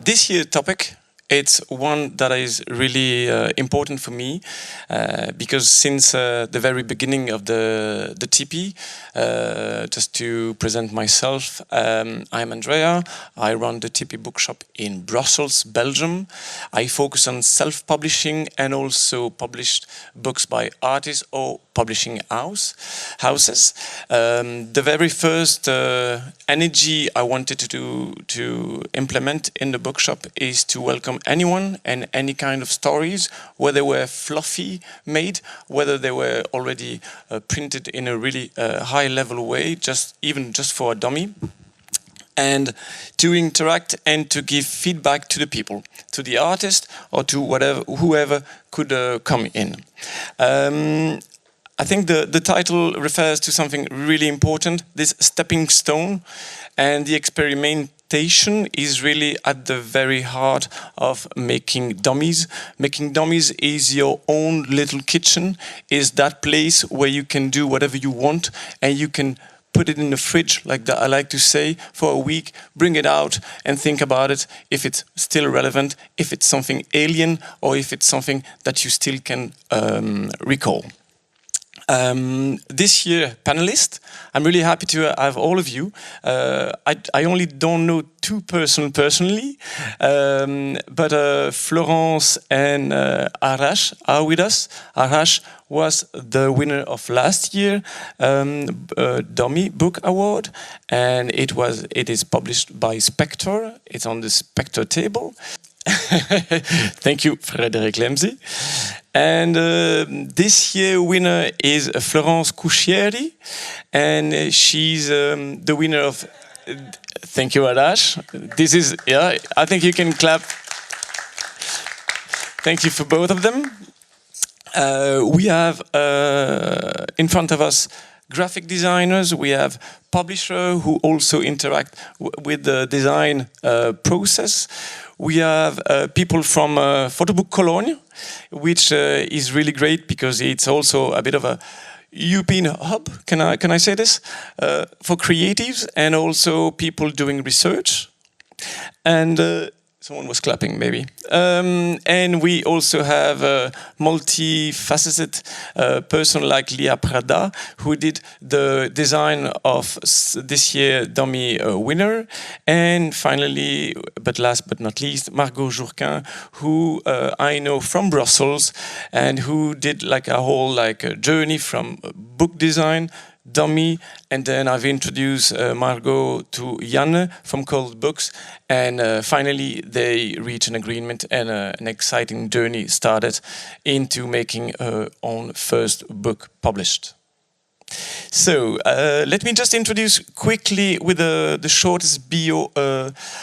this year's topic, it's one that is really important for me because since the very beginning of the TP, just to present myself, I'm Andrea. I run the TP bookshop in Brussels, Belgium. I focus on self-publishing and also published books by artists or publishing houses. The very first energy I wanted to implement in the bookshop is to welcome anyone and any kind of stories, whether they were fluffy made, whether they were already printed in a really high level way, even just for a dummy, and to interact and to give feedback to the people, to the artist or to whoever could come in. I think the title refers to something really important, this stepping stone, and the experimentation is really at the very heart of making dummies. Making dummies is your own little kitchen, is that place where you can do whatever you want and you can put it in the fridge, like that I like to say, for a week, bring it out and think about it, if it's still relevant, if it's something alien or if it's something that you still can recall. This year panelists, I'm really happy to have all of you. I only don't know two personally, but Florence and ARASH are with us. ARASH was the winner of last year Dummy Book Award, and it is published by Spectre. It's on the Spectre table. Thank you, Frederic LEZMI. And this year winner is Florence CUSCHIERI, and she's the winner of. Thank you, ARASH. This is I think you can clap. Thank you for both of them. We have in front of us graphic designers, we have publishers who also interact with the design process. We have people from PhotoBook Cologne, which is really great because it's also a bit of a European hub, can I say this, for creatives and also people doing research. And someone was clapping, maybe. And we also have a multifaceted person like Lia Prada, who did the design of this year dummy winner. And finally, but last but not least, Margot JOURQUIN, who I know from Brussels and who did like a whole journey from book design, dummy, and then I've introduced Margot to Janne from Cold Books, and finally they reached an agreement and an exciting journey started into making her own first book published. So let me just introduce quickly with the shortest bio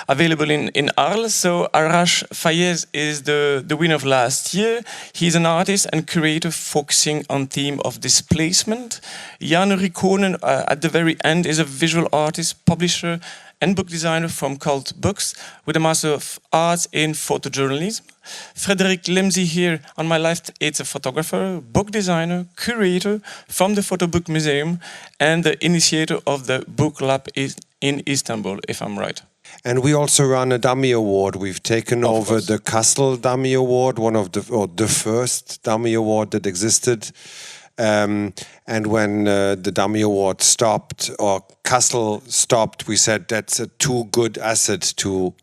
available in Arles. So ARASH FAYEZ is the winner of last year. He's an artist and curator focusing on theme of displacement. Janne RIIKONEN at the very end is a visual artist, publisher and book designer from Cold Books with a Master of Arts in Photojournalism. FREDERIC LEZMI here on my left, it's a photographer, book designer, curator from the PhotoBook Museum and the initiator of the Book Lab in Istanbul, if I'm right. And we also run a dummy award. We've taken over the Kassel Dummy Award, one of the first dummy award that existed. And when the dummy award stopped, or Kassel stopped, we said that's a too good asset to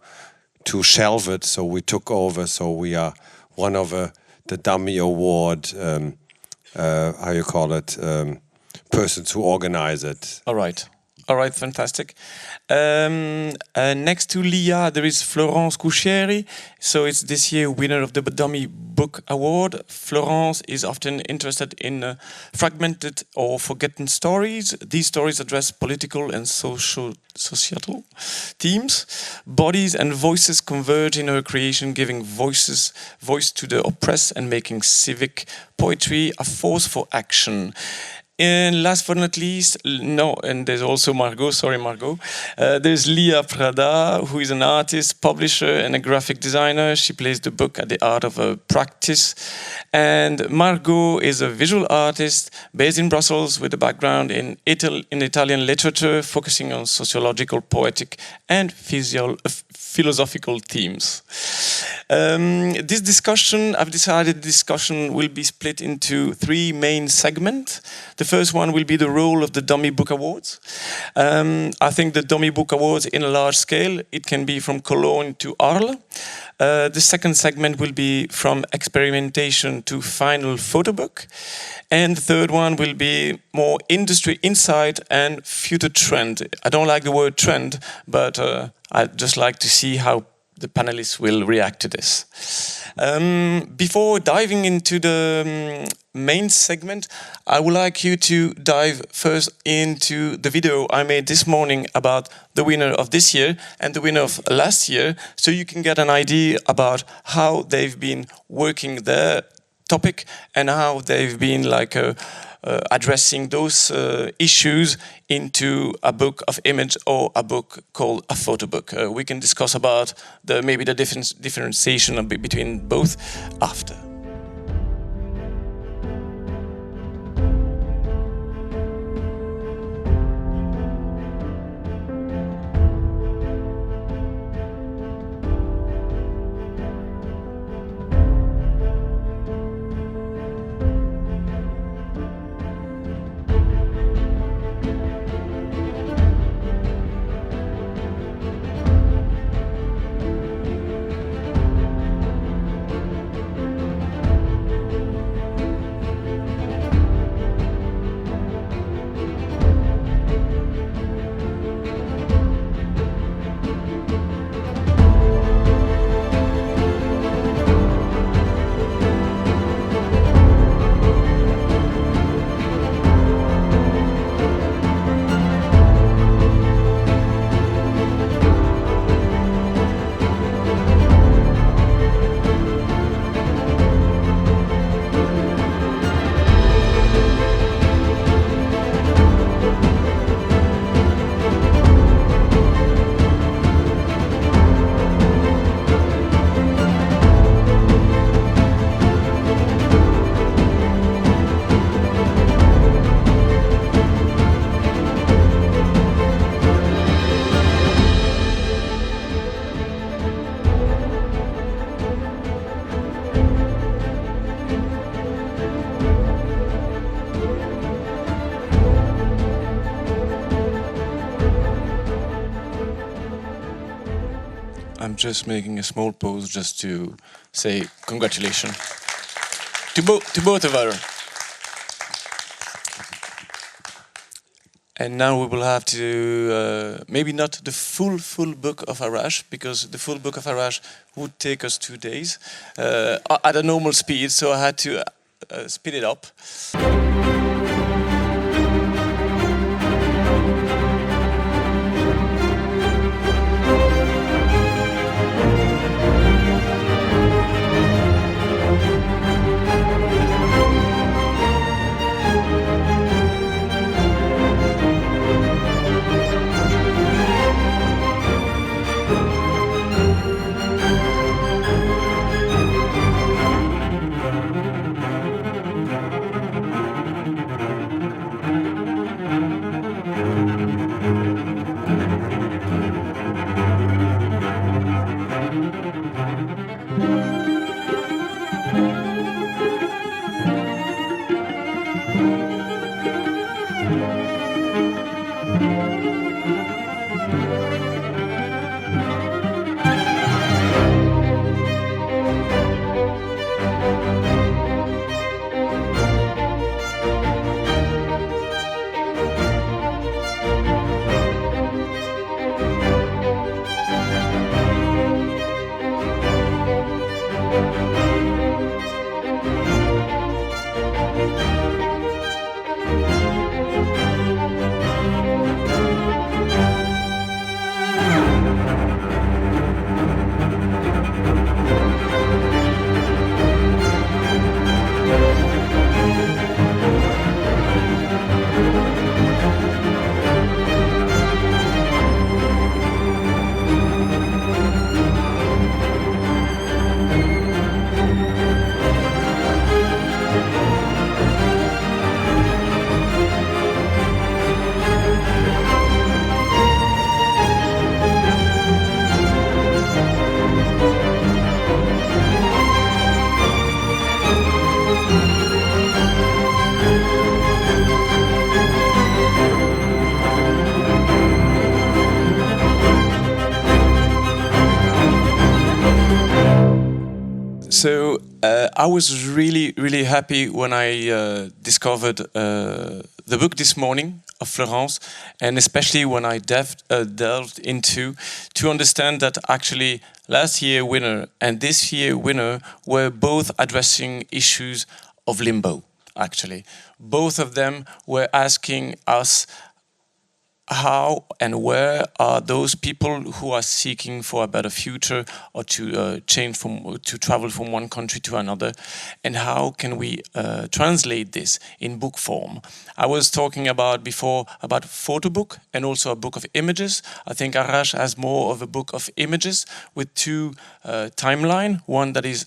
shelve it, so we took over. So we are one of the dummy award, how you call it, persons who organize it. All right, fantastic. Next to Lia, there is Florence CUSCHIERI. So it's this year winner of the Dummy Book Award. Florence is often interested in fragmented or forgotten stories. These stories address political and societal themes. Bodies and voices converge in her creation, giving voice to the oppressed and making civic poetry a force for action. And last but not least, no, and there's also Margot, sorry Margot. There's Leah Prada, who is an artist, publisher, and a graphic designer. She plays the book at the Art of Practice. And Margot is a visual artist based in Brussels with a background in Italian literature, focusing on sociological, poetic, and philosophical themes. This discussion, I've decided the discussion will be split into 3 main segments. The first one will be the role of the Dummy Book Awards. I think the Dummy Book Awards in a large scale, it can be from Cologne to Arles. The second segment will be from experimentation to final PhotoBook. And the third one will be more industry insight and future trend. I don't like the word trend, but I'd just like to see how the panelists will react to this. Before diving into the main segment, I would like you to dive first into the video I made this morning about the winner of this year and the winner of last year, so you can get an idea about how they've been working their topic and how they've been like addressing those issues into a book of image or a book called a photo book. We can discuss about maybe the differentiation between both after. I'm just making a small pause just to say congratulations to both of us. And now we will have to, maybe not the full book of ARASH, because the full book of ARASH would take us 2 days at a normal speed, so I had to speed it up. I was really happy when I discovered the book this morning of Florence, and especially when I delved into to understand that actually last year winner and this year winner were both addressing issues of limbo. Actually, both of them were asking us how and where are those people who are seeking for a better future or to to travel from one country to another, and how can we translate this in book form. I was talking about before about PhotoBook and also a book of images. I think ARASH has more of a book of images with two timeline, one that is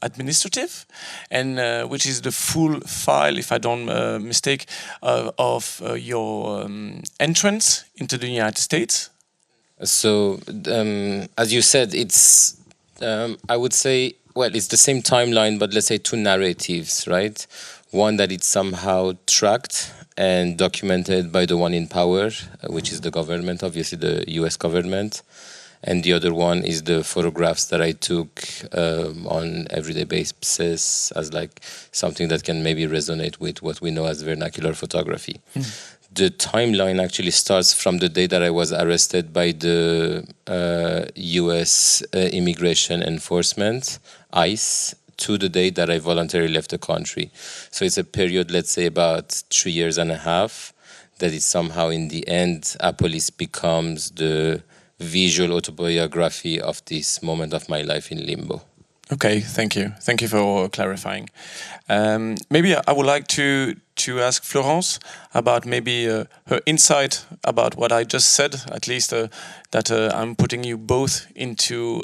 administrative and which is the full file, if I don't mistake, of your entrance into the United States. So, as you said, it's, I would say, well, it's the same timeline, but let's say two narratives, right? One that it's somehow tracked and documented by the one in power, which is the government, obviously the US government. And the other one is the photographs that I took on everyday basis as like something that can maybe resonate with what we know as vernacular photography. The timeline actually starts from the day that I was arrested by the US Immigration Enforcement, ICE, to the day that I voluntarily left the country. So it's a period, let's say about 3.5 years, that is somehow in the end, Apolis becomes the visual autobiography of this moment of my life in limbo. Okay, thank you. Thank you for clarifying. Maybe I would like to ask Florence about maybe her insight about what I just said, at least that I'm putting you both into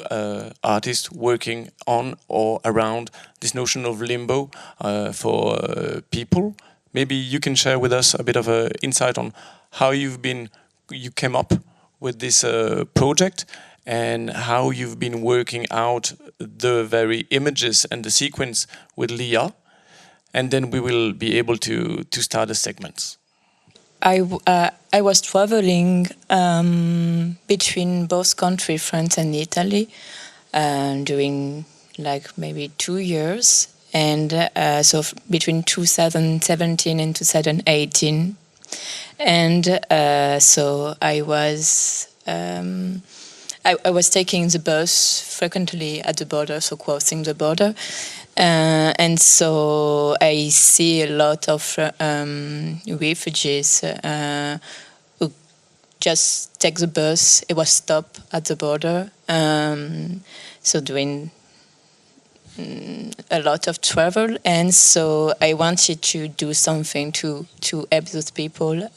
artists working on or around this notion of limbo for people. Maybe you can share with us a bit of an insight on how you came up with this project and how you've been working out the very images and the sequence with Leah, and then we will be able to start the segments. I was traveling between both countries, France and Italy, during like maybe 2 years, and so between 2017 and 2018, and so I was taking the bus frequently at the border, so crossing the border, and so I see a lot of refugees who just take the bus. It was stopped at the border, so doing a lot of travel, and so I wanted to do something to help those people.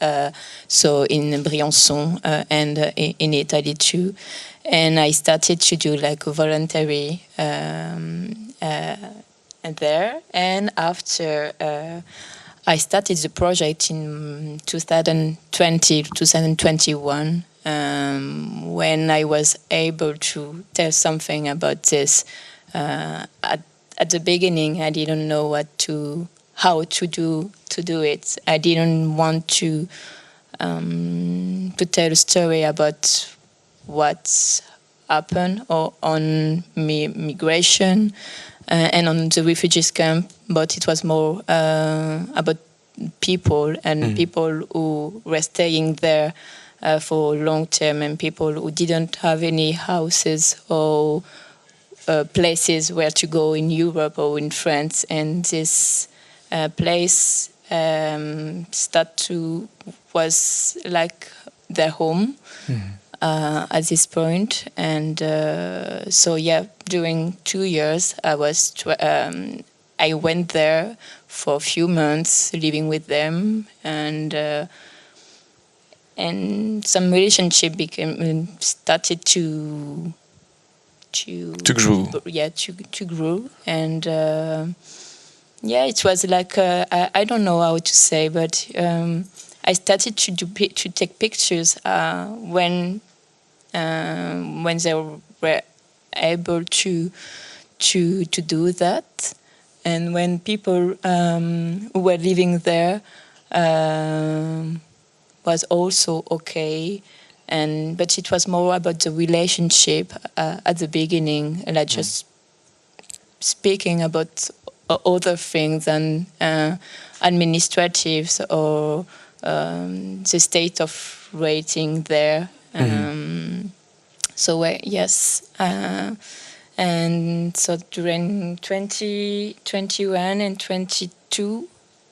So in Briançon and in Italy too, and I started to do like a voluntary there. And after I started the project in 2021, when I was able to tell something about this. At the beginning, I didn't know how to do it. I didn't want to tell a story about what's happened or on migration and on the refugees camp, but it was more about people and people who were staying there for long term, and people who didn't have any houses or places where to go in Europe or in France, and this place was like their home at this point. And so yeah, during 2 years I went there for a few months, living with them, and some relationship started to grow. Yeah, to grow, and it was like I don't know how to say, but I started to take pictures when they were able to do that, and when people who were living there was also okay. But it was more about the relationship at the beginning, like just speaking about other things than administratives or the state of rating there. So yes, and so during 2021 and 22,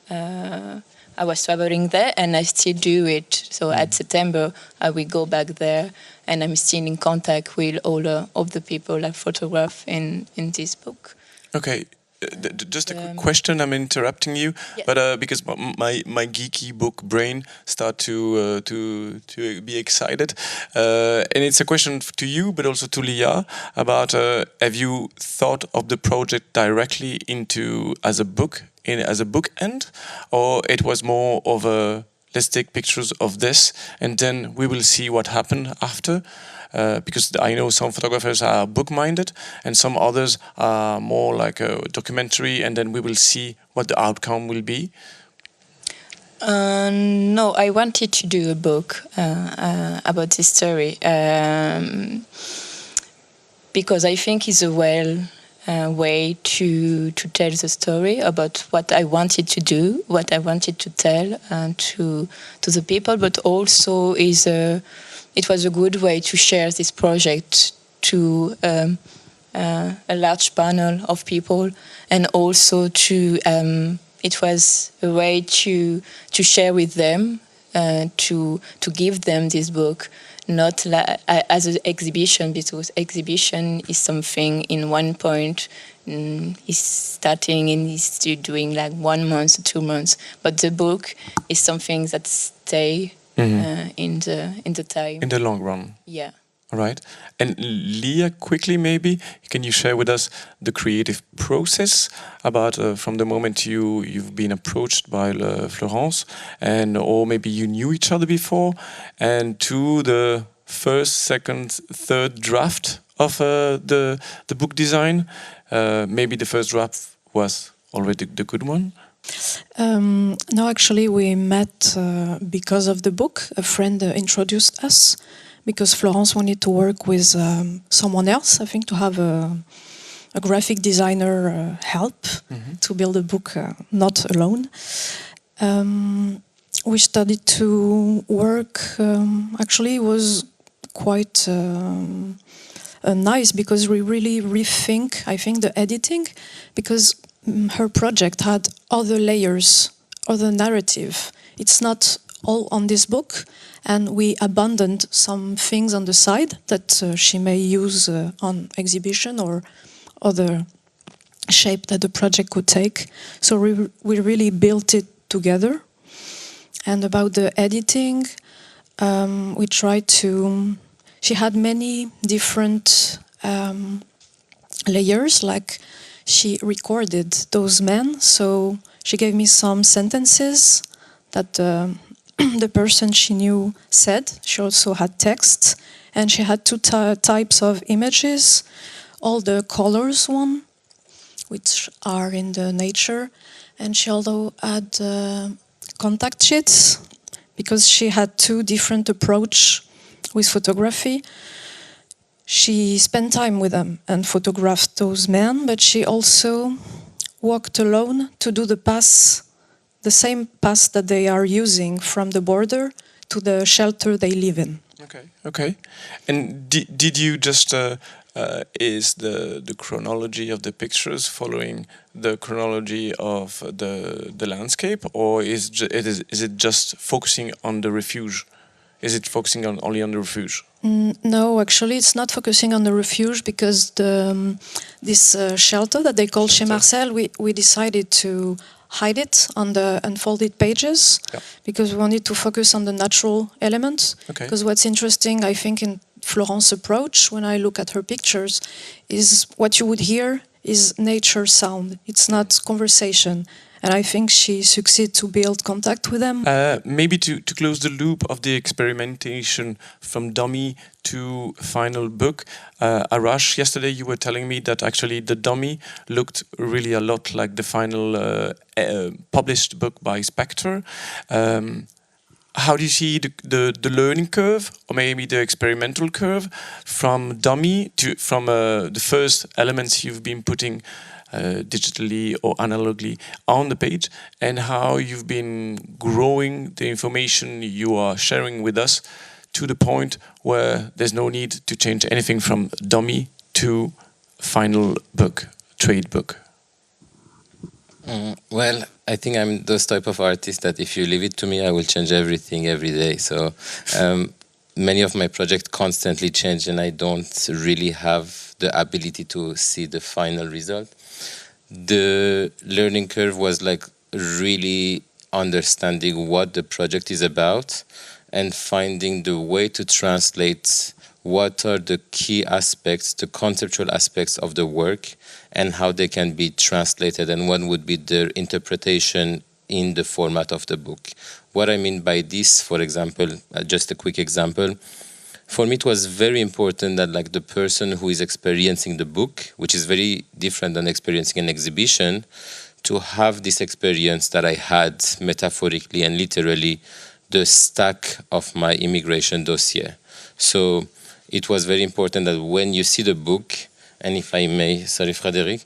I was traveling there, and I still do it. So at September, I will go back there, and I'm still in contact with all of the people I photograph in this book. Okay. Just a quick question. I'm interrupting you, yes. but because my geeky book brain start to be excited, and it's a question to you, but also to Leah about have you thought of the project directly into as a book end, or it was more of a let's take pictures of this and then we will see what happened after. Because I know some photographers are book-minded and some others are more like a documentary, and then we will see what the outcome will be. No, I wanted to do a book about this story because I think it's a way to tell the story about what I wanted to do, what I wanted to tell to the people, but also it was a good way to share this project to a large panel of people, and also it was a way to share with them, to give them this book, not as an exhibition, because exhibition is something in one point, is starting and is doing like 1 month, 2 months, but the book is something that stays in the time. In the long run. Yeah. All right. And Leah, quickly maybe, can you share with us the creative process about from the moment you've been approached by Florence, and or maybe you knew each other before, and to the first, second, third draft of the book design? Maybe the first draft was already the good one. No, actually we met because of the book. A friend introduced us because Florence wanted to work with someone else, I think, to have a graphic designer help to build a book, not alone. We started to work, actually it was quite nice because we really rethink, I think, the editing, because her project had other layers, other narrative. It's not all on this book, and we abandoned some things on the side that she may use on exhibition or other shape that the project could take. So we really built it together. And about the editing, we tried to... She had many different layers, like she recorded those men, so she gave me some sentences that the person she knew said. She also had text, and she had two types of images, all the colors one, which are in the nature, and she also had contact sheets, because she had two different approach with photography. She spent time with them and photographed those men, but she also walked alone to do the pass, the same pass that they are using from the border to the shelter they live in. Okay, okay. And did you just, is the chronology of the pictures following the chronology of the landscape, or is it just focusing on the refuge? Is it focusing only on the refuge? No, actually, it's not focusing on the refuge, because this shelter that they call Chez Marcel, we decided to hide it on the unfolded pages, because we wanted to focus on the natural elements. Because what's interesting, I think, in Florence's approach, when I look at her pictures, is what you would hear is nature sound. It's not conversation. And I think she succeeded to build contact with them. Maybe to close the loop of the experimentation from dummy to final book, Arash, yesterday you were telling me that actually the dummy looked really a lot like the final published book by Spectre. How do you see the learning curve, or maybe the experimental curve, from dummy to the first elements you've been putting digitally or analogically on the page, and how you've been growing the information you are sharing with us to the point where there's no need to change anything from dummy to final book, trade book. Well, I think I'm those type of artist that if you leave it to me, I will change everything every day. So many of my projects constantly change, and I don't really have the ability to see the final result. The learning curve was like really understanding what the project is about and finding the way to translate what are the key aspects, the conceptual aspects of the work, and how they can be translated, and what would be their interpretation in the format of the book. What I mean by this, for example, just a quick example, for me it was very important that like the person who is experiencing the book, which is very different than experiencing an exhibition, to have this experience that I had metaphorically and literally, the stack of my immigration dossier. So it was very important that when you see the book, and if I may, sorry, Frederic,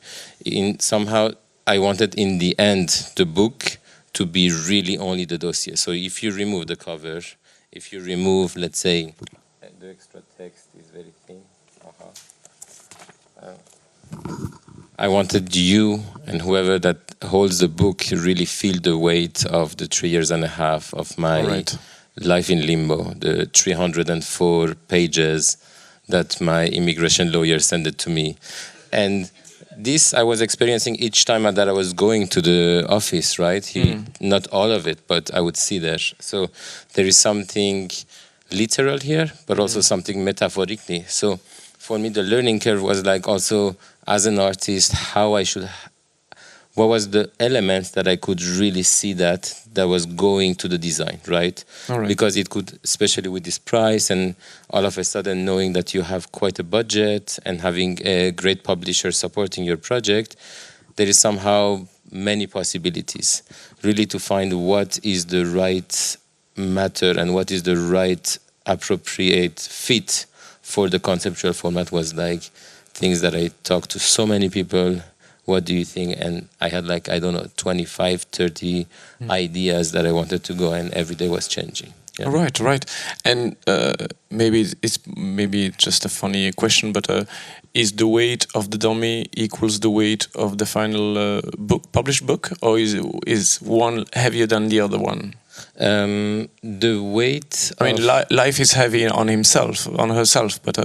somehow I wanted in the end the book to be really only the dossier. So if you remove the cover, if you remove, let's say, the extra text is very thin. I wanted you and whoever that holds the book really feel the weight of the 3.5 years of my life in limbo, the 304 pages that my immigration lawyer sent it to me. And this I was experiencing each time that I was going to the office, right? Not all of it, but I would see there. So there is something literal here, but also something metaphorically. So for me, the learning curve was like also, as an artist, what was the elements that I could really see that was going to the design, right? Because it could, especially with this price and all of a sudden knowing that you have quite a budget and having a great publisher supporting your project, there is somehow many possibilities really to find what is the right matter and what is the right appropriate fit for the conceptual format. Was like things that I talked to so many people. What do you think? And I had like, I don't know, 25, 30 ideas that I wanted to go, and every day was changing. Yeah. Right. And maybe it's just a funny question, but is the weight of the dummy equals the weight of the final published book, or is one heavier than the other one? The weight. I mean, life is heavy on herself, but.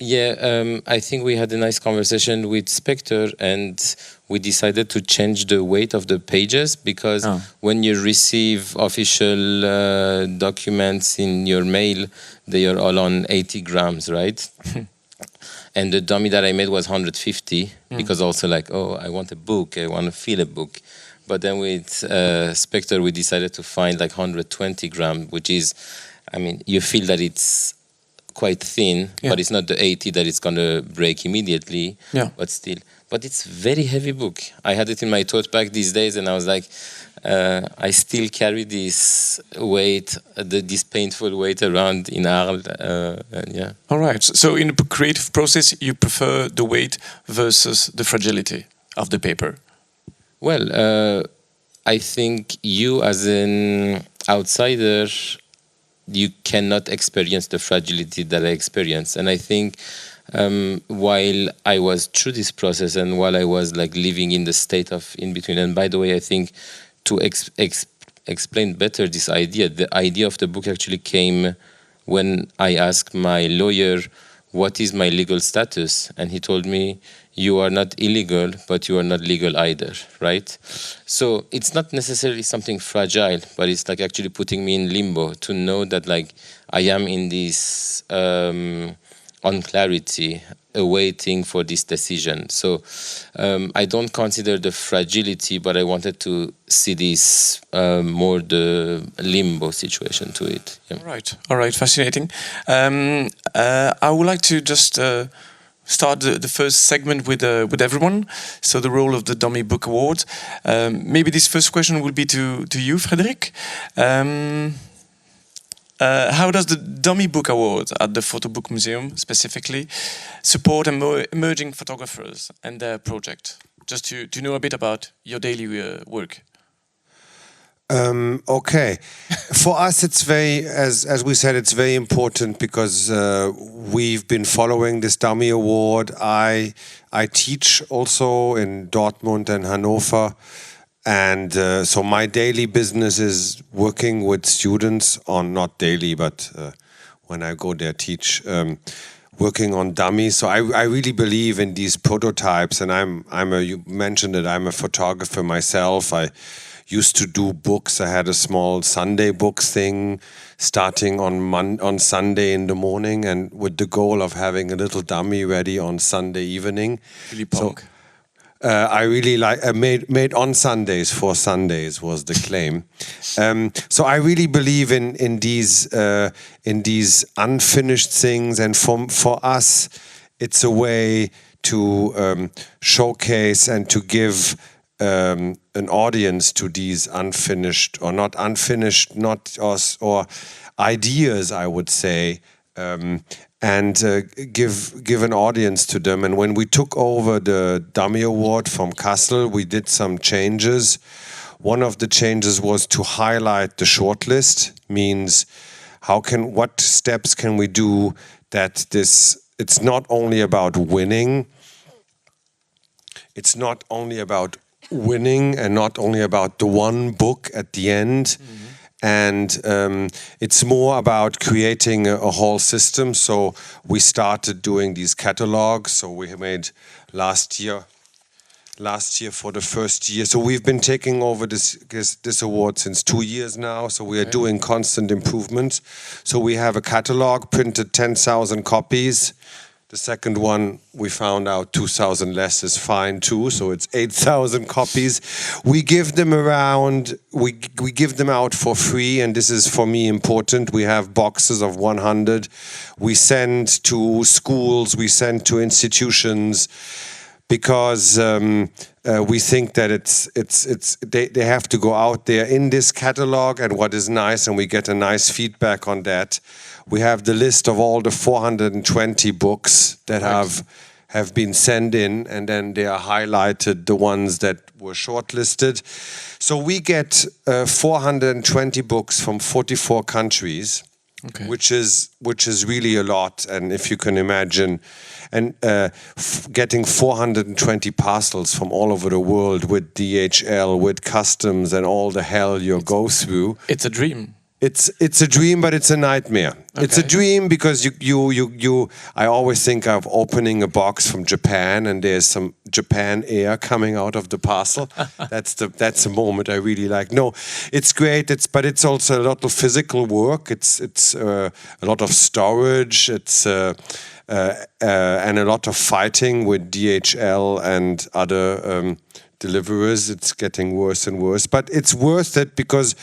I think we had a nice conversation with Spectre, and we decided to change the weight of the pages, because when you receive official documents in your mail, they are all on 80 grams, right? And the dummy that I made was 150, because also like, I want a book, I want to feel a book. But then with Spectre, we decided to find like 120 grams, which is, I mean, you feel that it's quite thin, but it's not the 80 that it's going to break immediately, but still. But it's very heavy book. I had it in my tote bag these days, and I was like, I still carry this weight, this painful weight around in Arles. All right. So in the creative process, you prefer the weight versus the fragility of the paper? Well, I think you as an outsider, you cannot experience the fragility that I experienced. And I think while I was through this process and while I was like living in the state of in between, and by the way, I think to explain better this idea, the idea of the book actually came when I asked my lawyer, what is my legal status? And he told me, you are not illegal, but you are not legal either, right? So it's not necessarily something fragile, but it's like actually putting me in limbo to know that like I am in this unclarity, awaiting for this decision. So I don't consider the fragility, but I wanted to see this more the limbo situation to it. Yeah. All right, fascinating. I would like to just start the first segment with everyone. So the role of the Dummy Book Award. Maybe this first question will be to you, Frédéric. How does the Dummy Book Award at the PhotoBook Museum specifically support emerging photographers and their project? just to know a bit about your daily work. Okay, for us it's very, as we said, it's very important because we've been following this dummy award. I teach also in Dortmund and Hannover, and so my daily business is working with students on, not daily, but when I go there teach, working on dummies. So I really believe in these prototypes, and you mentioned it, I'm a photographer myself. I used to do books. I had a small Sunday books thing starting on Sunday in the morning, and with the goal of having a little dummy ready on Sunday evening. Really punk. So, I really made on Sundays for Sundays was the claim. So I really believe in these unfinished things, and for us, it's a way to showcase and to give an audience to these unfinished or not ideas, I would say, and give an audience to them. And when we took over the Dummy Award from Kassel, we did some changes. One of the changes was to highlight the shortlist. Means what steps can we do that it's not only about winning. It's not only about winning and not only about the one book at the end. And it's more about creating a whole system. So we started doing these catalogs. So we made last year for the first year. So we've been taking over this award since 2 years now. So we are doing constant improvements. So we have a catalog, printed 10,000 copies. The second one, we found out 2,000 less is fine too, so it's 8,000 copies. We give them we give them out for free, and this is for me important. We have boxes of 100. We send to schools, we send to institutions, because we think that they have to go out there in this catalog, and what is nice, and we get a nice feedback on that. We have the list of all the 420 books that have been sent in, and then they are highlighted, the ones that were shortlisted. So we get 420 books from 44 countries, which is really a lot. And if you can imagine, and getting 420 parcels from all over the world with DHL, with customs, and all the hell you go through. It's a dream. It's a dream, but it's a nightmare. Okay. It's a dream because I always think of opening a box from Japan and there's some Japan air coming out of the parcel. That's a moment I really like. No, it's great. But it's also a lot of physical work. It's a lot of storage. It's and a lot of fighting with DHL and other deliverers. It's getting worse and worse, but it's worth it because.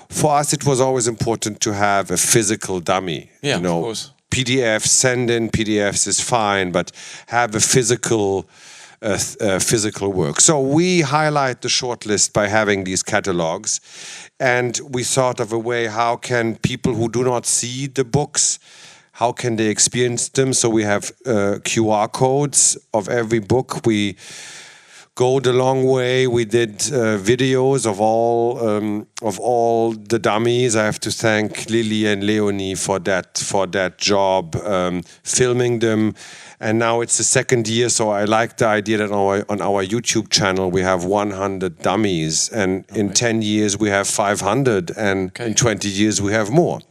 For us, it was always important to have a physical dummy. Yeah, of course. PDFs, send in PDFs is fine, but have a physical work. So we highlight the shortlist by having these catalogs, and we thought of a way how can people who do not see the books, how can they experience them? So we have QR codes of every book. We go the long way. We did videos of all the dummies. I have to thank Lily and Leonie for that job, filming them. And now it's the second year, so I like the idea that on our YouTube channel we have 100 dummies, and in 10 years we have 500, and in 20 years we have more.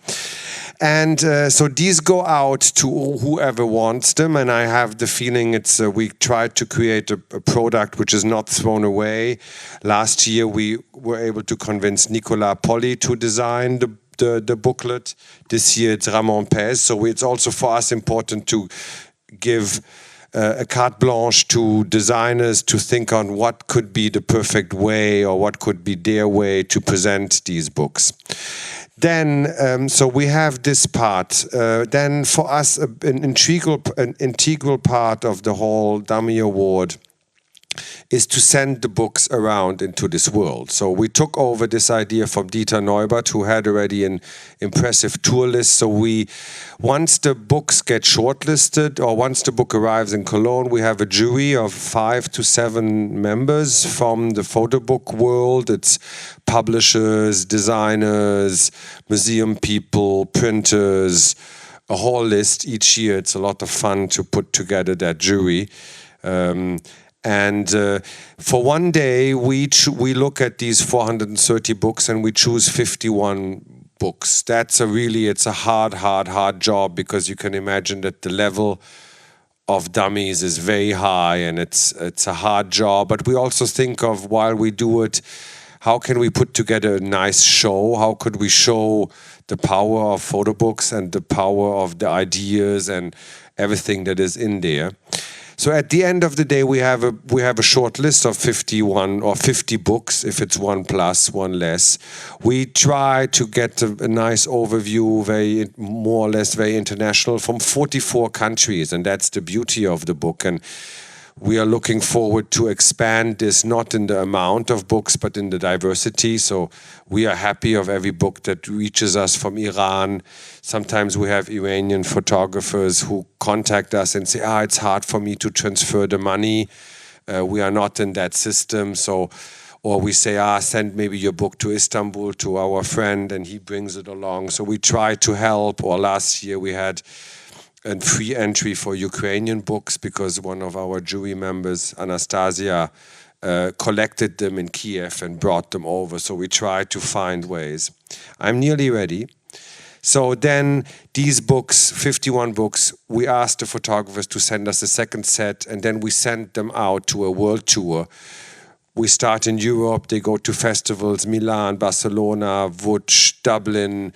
And so these go out to whoever wants them, and I have the feeling we tried to create a product which is not thrown away. Last year we were able to convince Nicolas Polly to design the booklet. This year it's Ramon Pez, so it's also for us important to give a carte blanche to designers to think on what could be the perfect way or what could be their way to present these books. Then, so we have this part. Then for us, an integral part of the whole Dummy Award is to send the books around into this world. So we took over this idea from Dieter Neubert, who had already an impressive tour list. So once the books get shortlisted, or once the book arrives in Cologne, we have a jury of 5 to 7 members from the PhotoBook world. It's publishers, designers, museum people, printers, a whole list each year. It's a lot of fun to put together that jury. For one day, we look at these 430 books and we choose 51 books. It's a hard job, because you can imagine that the level of dummies is very high, and it's a hard job. But we also think of, while we do it, how can we put together a nice show? How could we show the power of photo books and the power of the ideas and everything that is in there? So at the end of the day, we have a short list of 51 or 50 books, if it's 1 plus, 1 less. We try to get a nice overview, more or less very international, from 44 countries, and that's the beauty of the book. And we are looking forward to expand this, not in the amount of books, but in the diversity. So we are happy of every book that reaches us from Iran. Sometimes we have Iranian photographers who contact us and say, it's hard for me to transfer the money. We are not in that system. So, or we say, send maybe your book to Istanbul to our friend and he brings it along. So we try to help. Or last year we had a free entry for Ukrainian books, because one of our jury members, Anastasia, collected them in Kiev and brought them over. So we try to find ways. I'm nearly ready. So then these books, 51 books, we asked the photographers to send us a second set, and then we sent them out to a world tour. We start in Europe, they go to festivals, Milan, Barcelona, Łódź, Dublin,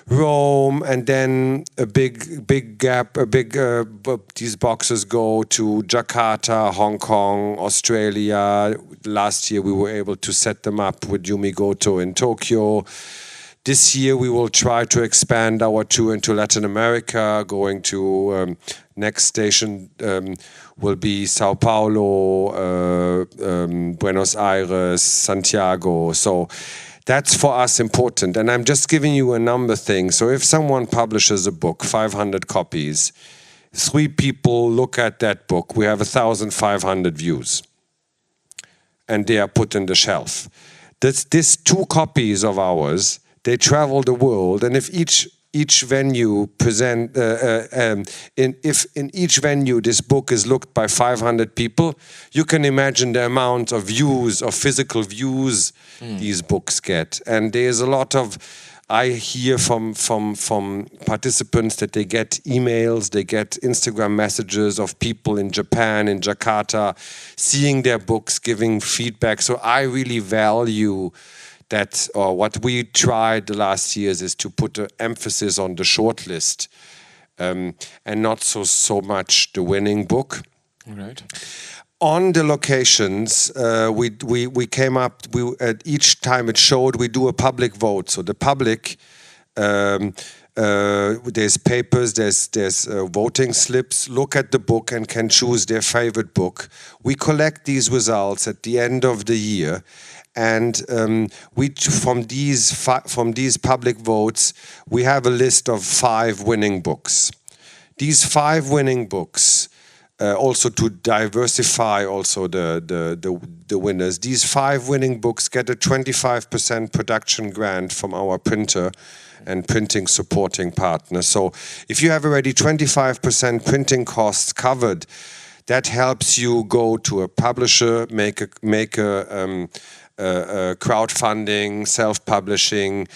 Rome, and then a big gap, these boxes go to Jakarta, Hong Kong, Australia. Last year we were able to set them up with Yumi Goto in Tokyo. This year we will try to expand our tour into Latin America, going to next station will be Sao Paulo, Buenos Aires, Santiago. So that's for us important. And I'm just giving you a number thing. So if someone publishes a book, 500 copies, 3 people look at that book, we have 1,500 views. And they are put in the shelf. This 2 copies of ours, they travel the world, and if each venue if in each venue this book is looked by 500 people, you can imagine the amount of views, of physical views these books get. And there's a lot of, I hear from participants that they get emails, they get Instagram messages of people in Japan, in Jakarta, seeing their books, giving feedback. So I really value that, or what we tried the last years is to put an emphasis on the short list and not so much the winning book. Right. On the locations, we came up, at each time it showed, we do a public vote. So the public, there's papers, there's voting slips, look at the book and can choose their favorite book. We collect these results at the end of the year. And from these public votes, we have a list of 5 winning books. These 5 winning books, also to diversify also the winners, these 5 winning books get a 25% production grant from our printer and printing supporting partner. So if you have already 25% printing costs covered, that helps you go to a publisher, make a crowdfunding, self-publishing.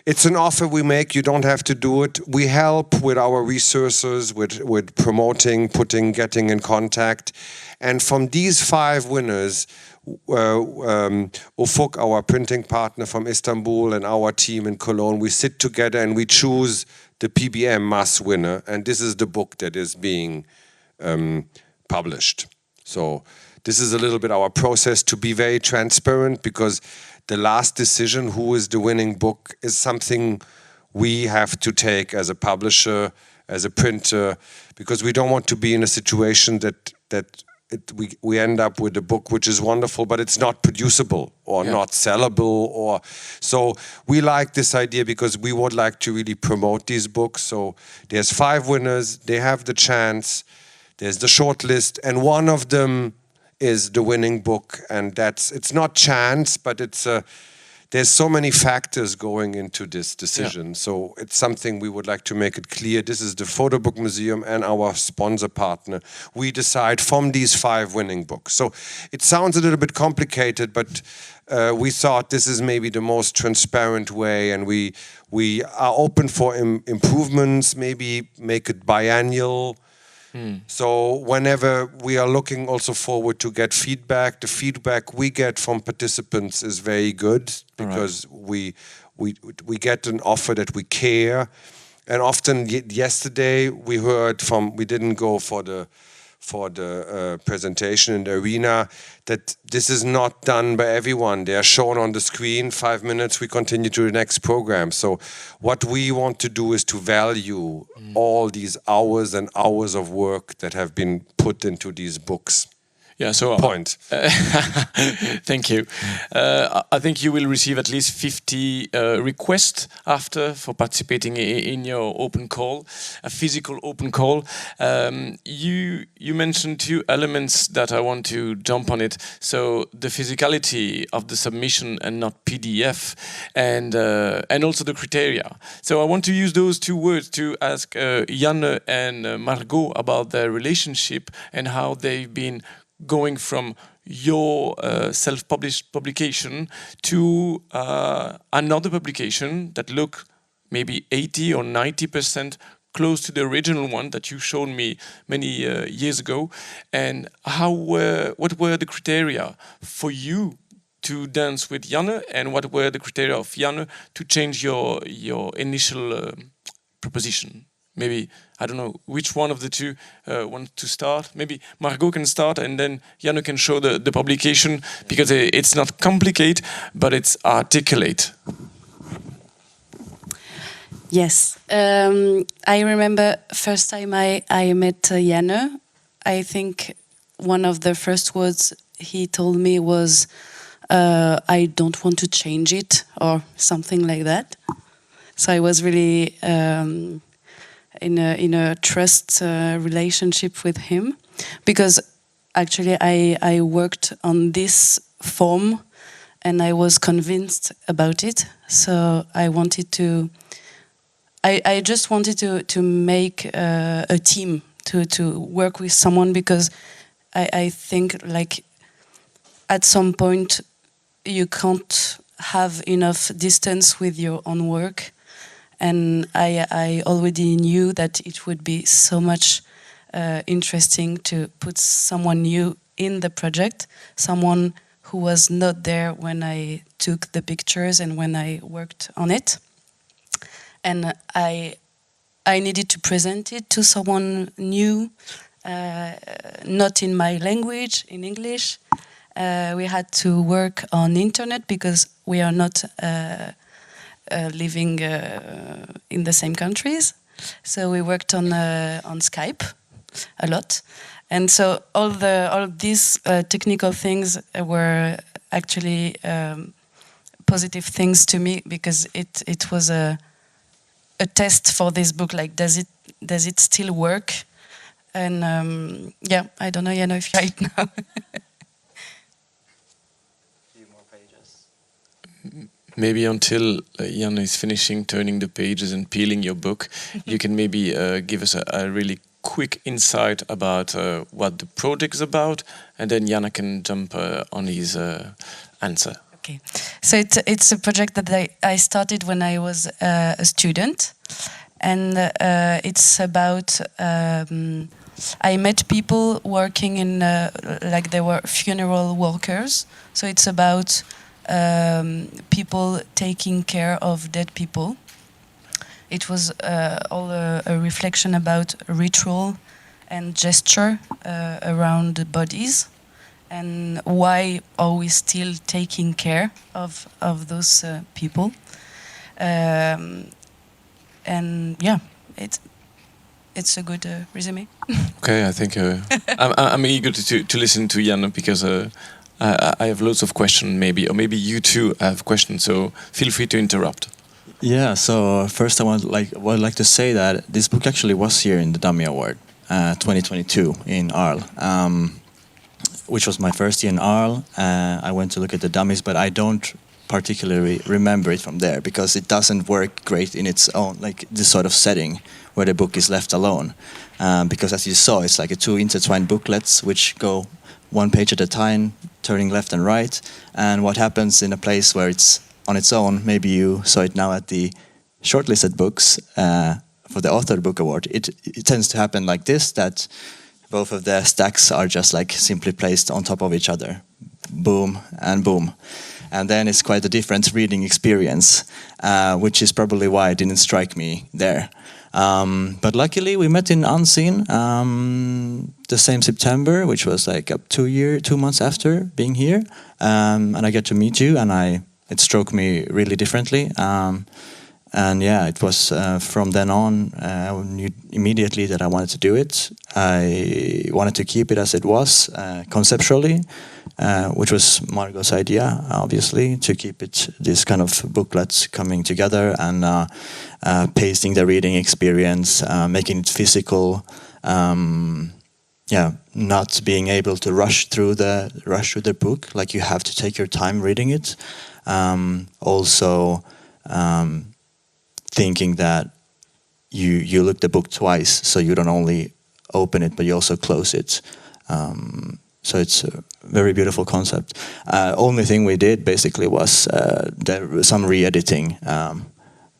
It's an offer we make, you don't have to do it. We help with our resources, with promoting, getting in contact. And from these 5 winners, Ufuk, our printing partner from Istanbul, and our team in Cologne, we sit together and we choose the PBM mass winner. And this is the book that is being published. So this is a little bit our process, to be very transparent, because the last decision, who is the winning book, is something we have to take as a publisher, as a printer, because we don't want to be in a situation that we end up with a book which is wonderful, but it's not producible or not sellable. Or so we like this idea because we would like to really promote these books. So there's 5 winners, they have the chance, there's the short list, and one of them is the winning book, and it's not chance, but it's there's so many factors going into this decision. So it's something we would like to make it clear. This is the PhotoBook Museum and our sponsor partner. We decide from these 5 winning books. So it sounds a little bit complicated, but we thought this is maybe the most transparent way, and we are open for improvements, maybe make it biannual. So whenever we are looking also forward to get feedback, the feedback we get from participants is very good, because we get an offer that we care. And often yesterday we heard from, we didn't go for the presentation in the arena, that this is not done by everyone. They are shown on the screen, 5 minutes, we continue to the next program. So what we want to do is to value all these hours and hours of work that have been put into these books. Yeah, so point. Thank you. I think you will receive at least 50 requests after for participating in your open call, a physical open call. You mentioned 2 elements that I want to jump on it. So the physicality of the submission and not PDF, and also the criteria. So I want to use those 2 words to ask Janne and Margot about their relationship and how they've been going from your self-published publication to another publication that look maybe 80 or 90% close to the original one that you showed me many years ago. And what were the criteria for you to dance with Janne, and what were the criteria of Janne to change your initial proposition? Maybe, I don't know, which one of the 2 wants to start? Maybe Margot can start, and then Janne can show the publication, because it's not complicated, but it's articulate. Yes. I remember first time I met Janne, I think one of the first words he told me was, I don't want to change it, or something like that. So I was really in a trust relationship with him, because actually I worked on this form and I was convinced about it. So I wanted to, I just wanted to make a team, to work with someone, because I think like at some point you can't have enough distance with your own work. And I already knew that it would be so much interesting to put someone new in the project, someone who was not there when I took the pictures and when I worked on it. And I needed to present it to someone new, not in my language, in English. We had to work on internet because we are not living in the same countries. So we worked on Skype a lot. And so all these technical things were actually positive things to me, because it was a test for this book. Like, does it still work? And yeah, I don't know, if you're right now. Few more pages. Maybe until Janne is finishing turning the pages and peeling your book, you can maybe give us a really quick insight about what the project is about, and then Janne can jump on his answer. Okay, so it's a project that I started when I was a student, and it's about I met people working in like they were funeral workers. So it's about people taking care of dead people. It was all a reflection about ritual and gesture around the bodies, and why are we still taking care of those people. And yeah, it's a good resume. Okay, I think I'm eager to listen to Janne because I have loads of questions, maybe, or maybe you too have questions. So feel free to interrupt. Yeah. So first, I would like to say that this book actually was here in the Dummy Award, 2022 in Arles, which was my first year in Arles. I went to look at the dummies, but I don't particularly remember it from there because it doesn't work great in its own, like this sort of setting where the book is left alone. Because as you saw, it's like two intertwined booklets which go one page at a time, turning left and right. And what happens in a place where it's on its own, maybe you saw it now at the shortlisted books for the Author Book Award, it tends to happen like this, that both of the stacks are just like simply placed on top of each other. Boom and boom. And then it's quite a different reading experience, which is probably why it didn't strike me there. But luckily we met in Unseen the same September, which was like 2 months after being here. And I get to meet you, and it struck me really differently. And yeah, it was from then on, I knew immediately that I wanted to do it. I wanted to keep it as it was conceptually, which was Margot's idea, obviously, to keep it this kind of booklets coming together and pasting the reading experience, making it physical. Not being able to rush through the book, like you have to take your time reading it. Also, thinking that you look the book twice, so you don't only open it, but you also close it. So it's a very beautiful concept. Only thing we did basically was some re-editing,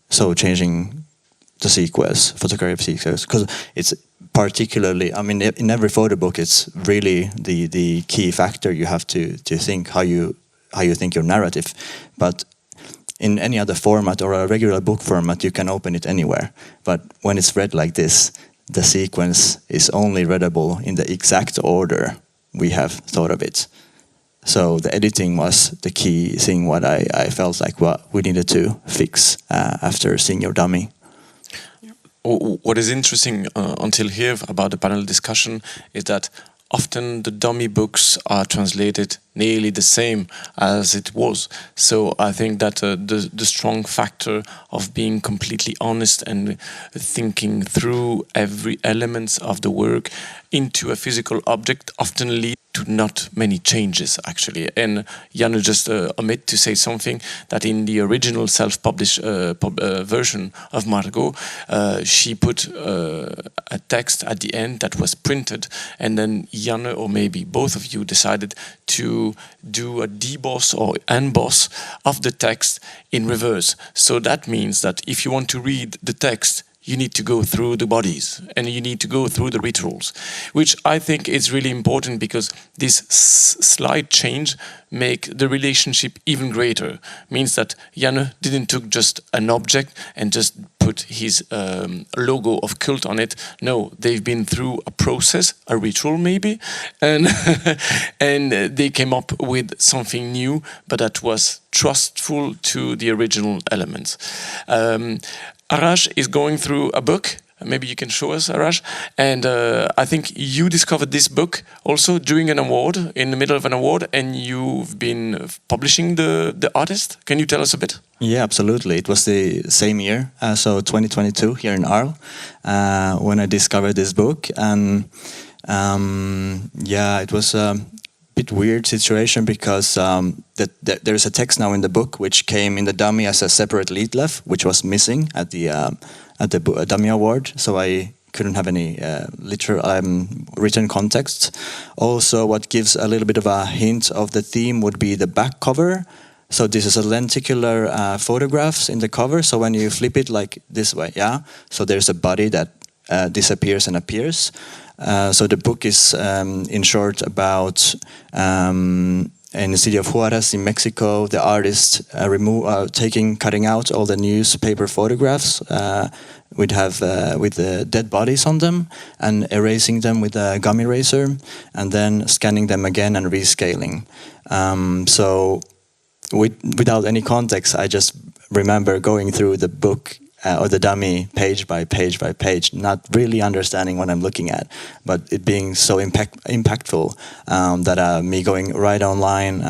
so changing the sequence, photographic sequence, because it's particularly, I mean, in every photo book, it's really the key factor. You have to think how you think your narrative, but in any other format or a regular book format, you can open it anywhere. But when it's read like this, the sequence is only readable in the exact order we have thought of it. So the editing was the key thing, what I felt like what we needed to fix after seeing your dummy. What is interesting until here about the panel discussion is that often the dummy books are translated nearly the same as it was. So I think that the strong factor of being completely honest and thinking through every element of the work into a physical object often leads to not many changes, actually. And Janne just omit to say something that in the original self-published version of Margot, she put a text at the end that was printed, and then Janne, or maybe both of you, decided to do a deboss or emboss of the text in reverse. So that means that if you want to read the text, you need to go through the bodies and you need to go through the rituals, which I think is really important because this slight change make the relationship even greater. Means that Janne didn't took just an object and just put his logo of cult on it. No, they've been through a process, a ritual maybe, and and they came up with something new, but that was trustful to the original elements. Arash is going through a book. Maybe you can show us, Arash. And I think you discovered this book also during an award, in the middle of an award, and you've been publishing the artist. Can you tell us a bit? Yeah, absolutely. It was the same year, so 2022 here in Arles, when I discovered this book. And yeah, it was a bit weird situation because there's a text now in the book which came in the dummy as a separate leaflet, which was missing at the dummy award, so I couldn't have any written context. Also, what gives a little bit of a hint of the theme would be the back cover. So this is a lenticular photographs in the cover, so when you flip it like this way, yeah, so there's a body that disappears and appears. So the book is, in short, about in the city of Juarez in Mexico, the artist cutting out all the newspaper photographs with the dead bodies on them and erasing them with a gum eraser, and then scanning them again and rescaling. So without any context, I just remember going through the book or the dummy page by page by page, not really understanding what I'm looking at, but it being so impactful that me going right online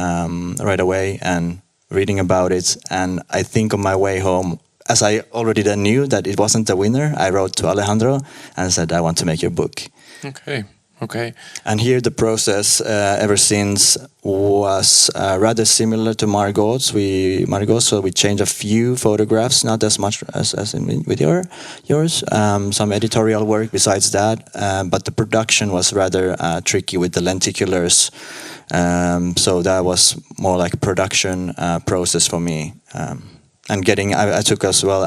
right away and reading about it. And I think on my way home, as I already then knew that it wasn't the winner, I wrote to Alejandro and said, I want to make your book. Okay. Okay. And here the process ever since was rather similar to Margot. So we changed a few photographs, not as much as with yours. Some editorial work besides that, but the production was rather tricky with the lenticulars. So that was more like a production process for me. And I took as well.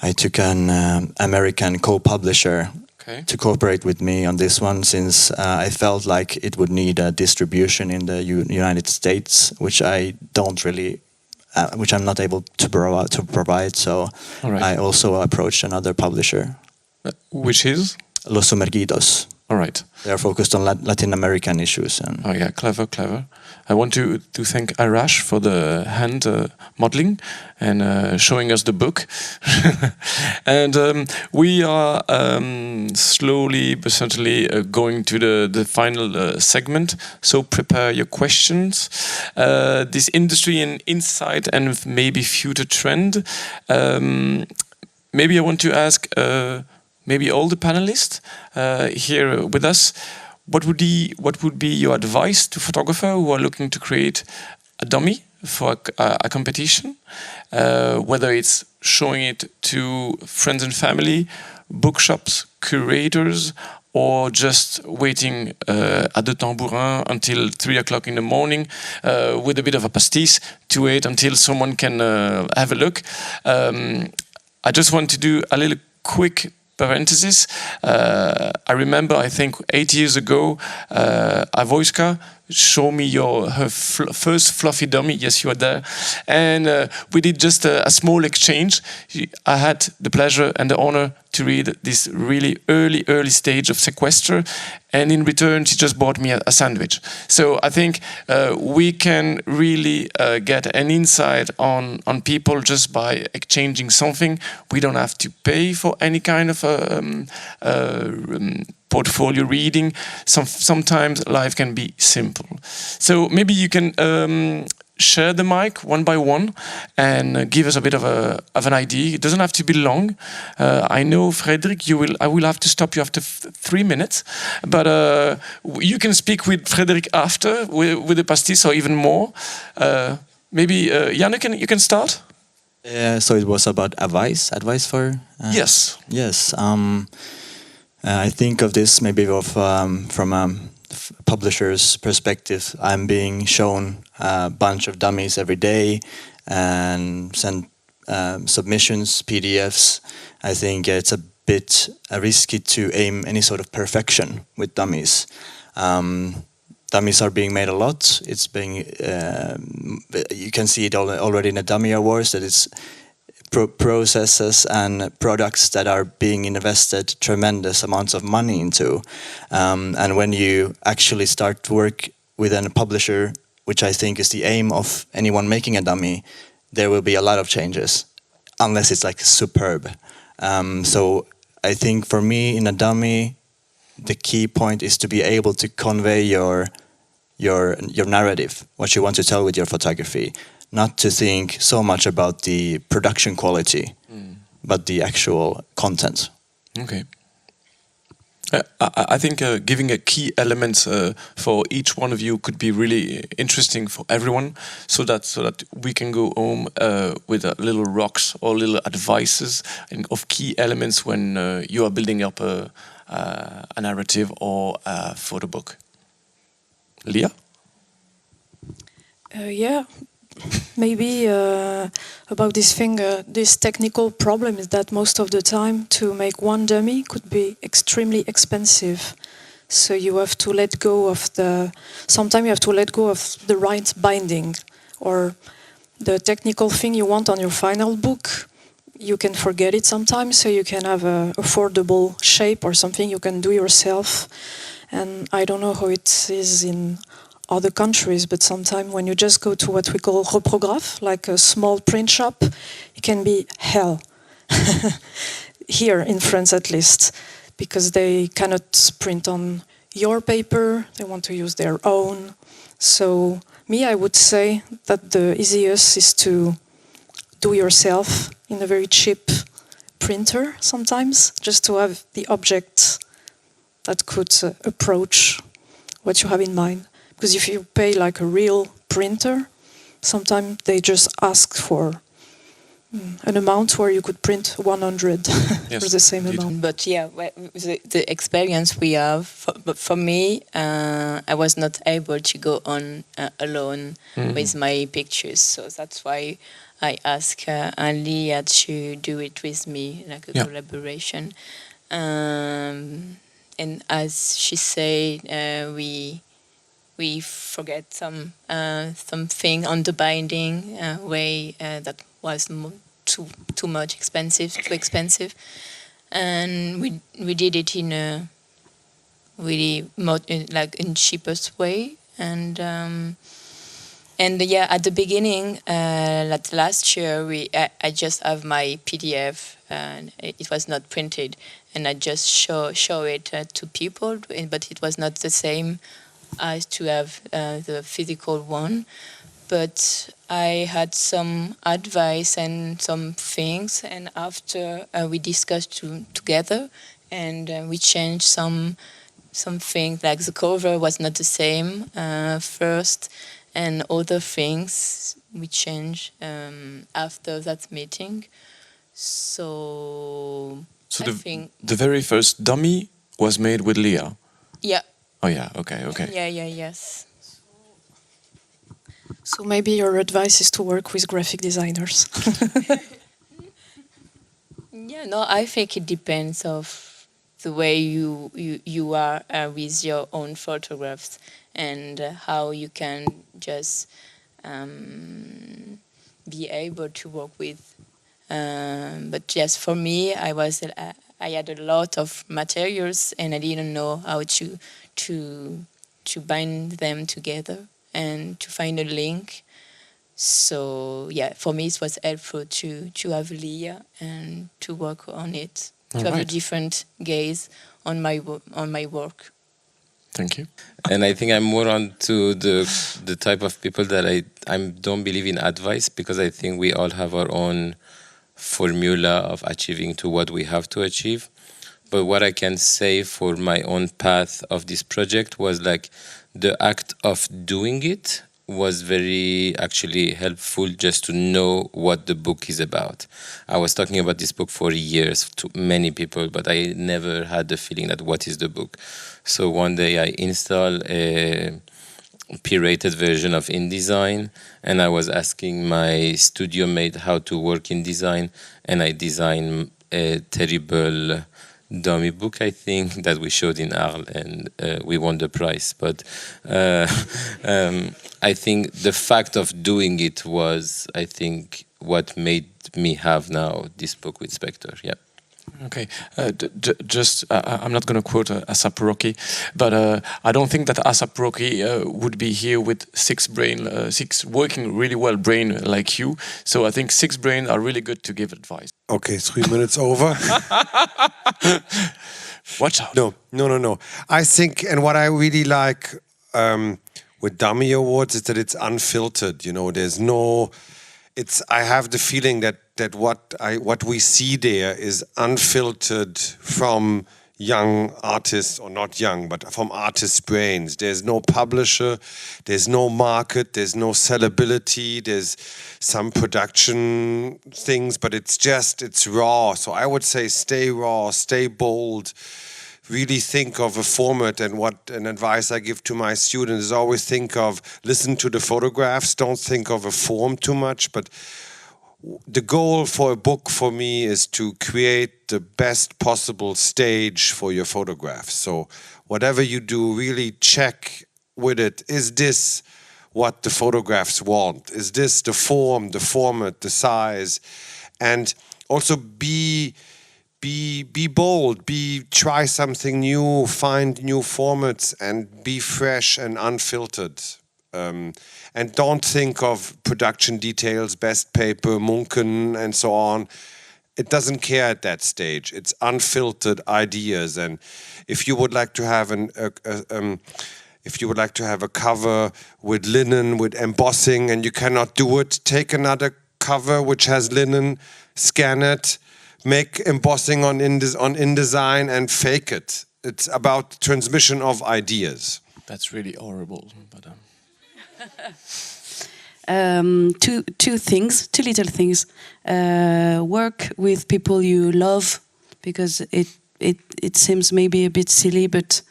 I took an American co-publisher to cooperate with me on this one, since I felt like it would need a distribution in the United States, which I don't really, which I'm not able to provide. So I also approached another publisher, which is Los Sumergidos. All right. They are focused on Latin American issues. And oh yeah, clever, clever. I want to thank ARASH for the hand modeling and showing us the book. And we are slowly but certainly going to the final segment. So prepare your questions. This industry and insight and maybe future trend. Maybe I want to ask maybe all the panelists here with us, what would be your advice to photographers who are looking to create a dummy for a competition, whether it's showing it to friends and family, bookshops, curators, or just waiting at the tambourin until 3 o'clock in the morning with a bit of a pastis to wait until someone can have a look. I just want to do a little quick parenthesis. I remember, I think 8 years ago, Avoyska showed me her first fluffy dummy. Yes, you were there. And we did just a small exchange. I had the pleasure and the honor to read this really early stage of sequester. And in return, she just bought me a sandwich. So I think we can really get an insight on people just by exchanging something. We don't have to pay for any kind of portfolio reading. Sometimes life can be simple. So maybe you can share the mic one by one and give us a bit of an idea. It doesn't have to be long. I know, Frederic, I will have to stop you after 3 minutes, but you can speak with Frederic after with the pastis or even more. Maybe Janne, you can start. So it was about advice for. Yes. Yes. I think of this maybe from a publisher's perspective. I'm being shown a bunch of dummies every day and send submissions, PDFs. I think it's a bit risky to aim any sort of perfection with dummies. Dummies are being made a lot. It's being you can see it already in the Dummy Awards that it's processes and products that are being invested tremendous amounts of money into. And when you actually start to work with a publisher, which I think is the aim of anyone making a dummy, there will be a lot of changes, unless it's like superb. So I think for me in a dummy, the key point is to be able to convey your narrative, what you want to tell with your photography. Not to think so much about the production quality, but the actual content. Okay. I think giving a key elements for each one of you could be really interesting for everyone, so that we can go home with little rocks or little advices of key elements when you are building up a narrative or a photo book. Leah? Yeah. Maybe about this thing, this technical problem is that most of the time to make one dummy could be extremely expensive. So you have to let go of sometimes you have to let go of the right binding or the technical thing you want on your final book. You can forget it sometimes, so you can have an affordable shape or something you can do yourself. And I don't know how it is in other countries, but sometimes when you just go to what we call reprographe, like a small print shop, it can be hell. Here in France at least, because they cannot print on your paper, they want to use their own. So me, I would say that the easiest is to do yourself in a very cheap printer sometimes, just to have the object that could approach what you have in mind. Because if you pay like a real printer, sometimes they just ask for an amount where you could print 100 Yes, for the same amount. But yeah, the experience we have, but for me, I was not able to go on alone with my pictures. So that's why I asked Leah to do it with me, like a collaboration. And as she said, we forget something on the binding way that was too much too expensive, and we did it in a really like in cheapest way, and yeah, at the beginning, like last year, I just have my PDF and it was not printed, and I just show it to people, but it was not the same as to have the physical one. But I had some advice and some things, and after we discussed together, and we changed some things, like the cover was not the same first, and other things we changed after that meeting. So I think the very first dummy was made with Leah. Yeah. Oh yeah, okay. Yes. So maybe your advice is to work with graphic designers. Yeah, no, I think it depends of the way you are with your own photographs, and how you can just be able to work with. But yes, for me, I had a lot of materials, and I didn't know how to bind them together and to find a link. So yeah, for me it was helpful to have Leah and to work on it, to have a different gaze on my work. Thank you. And I think I'm more on to the type of people that I don't believe in advice, because I think we all have our own formula of achieving to what we have to achieve. But what I can say for my own path of this project was like the act of doing it was very actually helpful, just to know what the book is about. I was talking about this book for years to many people, but I never had the feeling that what is the book. So one day I installed a pirated version of InDesign, and I was asking my studio mate how to work in design, and I designed a terrible dummy book, I think, that we showed in Arles, and we won the prize. But I think the fact of doing it was, I think, what made me have now this book with Spectre. Yeah. Okay, just I'm not going to quote Asap Rocky, but I don't think that Asap Rocky would be here with six working really well brain like you. So I think 6 brain are really good to give advice. Okay, 3 minutes over. Watch out. No. I think, and what I really like with Dummy Awards is that it's unfiltered. You know, there's no. I have the feeling that what we see there is unfiltered from young artists, or not young, but from artists' brains. There's no publisher, there's no market, there's no sellability, there's some production things, but it's raw. So I would say stay raw, stay bold, really think of a format. And what an advice I give to my students is always listen to the photographs, don't think of a form too much, but the goal for a book for me is to create the best possible stage for your photographs. So whatever you do, really check with it. Is this what the photographs want? Is this the form, the format, the size? And also be be bold, try something new, find new formats, and be fresh and unfiltered. And don't think of production details, best paper, Munken, and so on. It doesn't care at that stage. It's unfiltered ideas. And if you would like to have a cover with linen, with embossing, and you cannot do it, take another cover which has linen, scan it, make embossing on InDesign, and fake it. It's about transmission of ideas. That's really horrible. But, two little things. Work with people you love, because it seems maybe a bit silly, but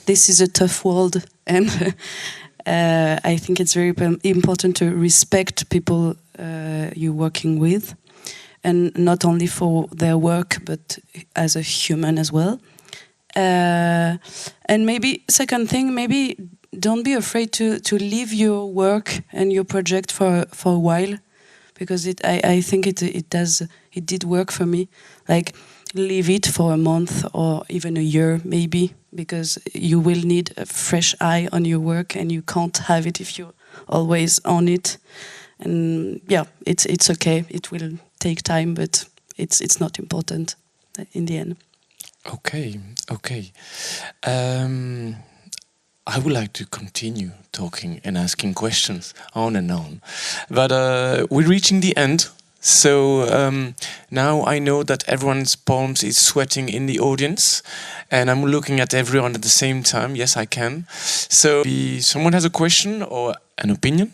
this is a tough world, and I think it's very important to respect people you're working with, and not only for their work, but as a human as well. And maybe second thing, maybe don't be afraid to leave your work and your project for a while, because I think it did work for me. Like, leave it for a month or even a year maybe, because you will need a fresh eye on your work, and you can't have it if you're always on it. And yeah, it's okay. It will take time, but it's not important in the end. Okay. I would like to continue talking and asking questions on and on, but we're reaching the end. So now I know that everyone's palms is sweating in the audience, and I'm looking at everyone at the same time. Yes, I can. So someone has a question or an opinion?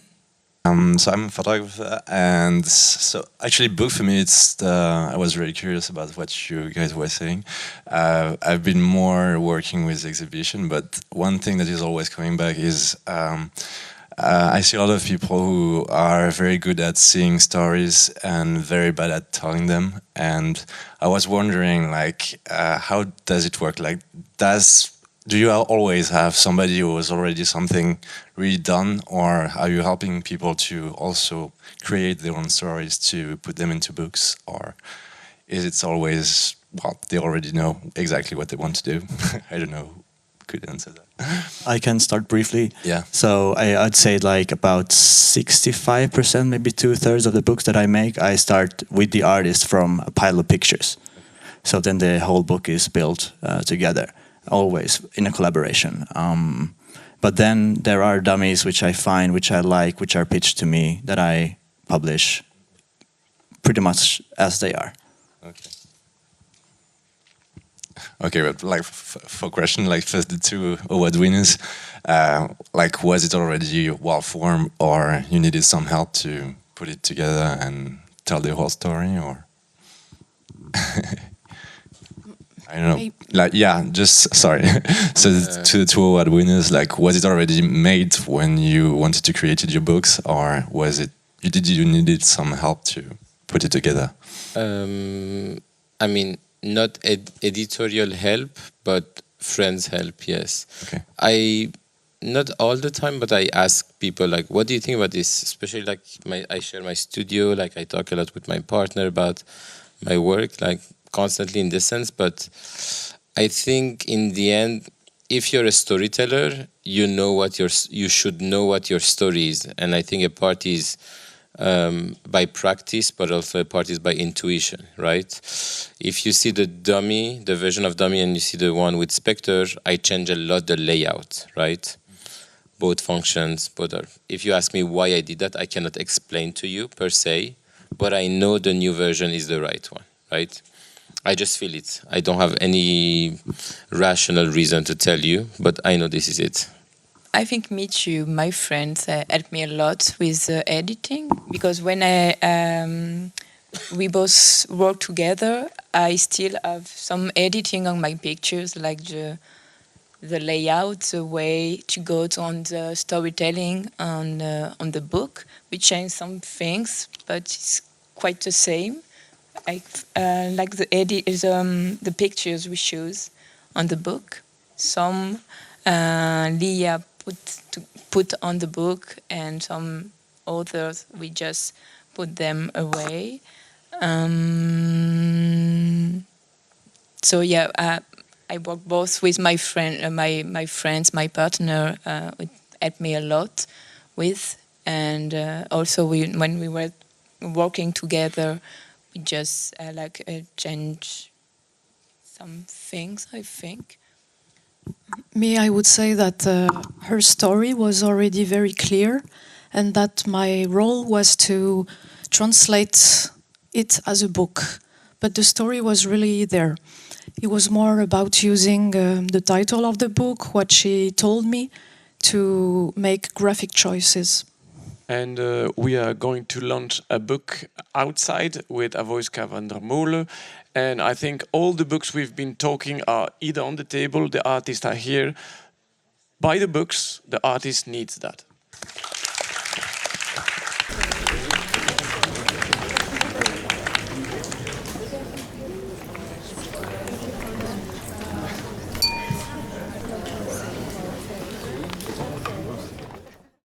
So I'm a photographer, and so actually book for me, I was really curious about what you guys were saying. I've been more working with exhibition, but one thing that is always coming back is I see a lot of people who are very good at seeing stories and very bad at telling them. And I was wondering, like, how does it work? Like, do you always have somebody who has already something really done, or are you helping people to also create their own stories to put them into books, or is it always, well, they already know exactly what they want to do? I don't know who could answer that. I can start briefly. Yeah. So I'd say like about 65%, maybe 2/3 of the books that I make, I start with the artist from a pile of pictures. So then the whole book is built together, always in a collaboration. But then there are dummies which I find, which I like, which are pitched to me, that I publish pretty much as they are. Okay. Okay, but like for question, like for the 2 award winners, like was it already well formed, or you needed some help to put it together and tell the whole story, or? I don't know. Like, yeah, just sorry. So to the 2 award winners, like, was it already made when you wanted to create your books, or was it you needed some help to put it together? I mean, not editorial help, but friends' help. Yes. Okay. Not all the time, but I ask people, like, what do you think about this? Especially like I share my studio, like I talk a lot with my partner about my work, like constantly in this sense. But I think in the end, if you're a storyteller, you should know what your story is. And I think a part is by practice, but also a part is by intuition, right? If you see the dummy, the version of dummy, and you see the one with Spectre, I change a lot the layout, right? Both functions, if you ask me why I did that, I cannot explain to you per se, but I know the new version is the right one, right? I just feel it. I don't have any rational reason to tell you, but I know this is it. I think me too. My friends helped me a lot with editing, because when we both work together, I still have some editing on my pictures, like the layout, the way to go on the storytelling on the book. We change some things, but it's quite the same. Like the pictures we choose on the book. Some Leah put on the book, and some authors we just put them away. So yeah, I work both with my friend, my friends, my partner. It helped me a lot with, and also when we were working together, we just change some things, I think. Me, I would say that her story was already very clear, and that my role was to translate it as a book. But the story was really there. It was more about using the title of the book, what she told me, to make graphic choices. And we are going to launch a book outside with Avoiska van der Molen. And I think all the books we've been talking are either on the table, the artists are here. Buy the books, the artist needs that.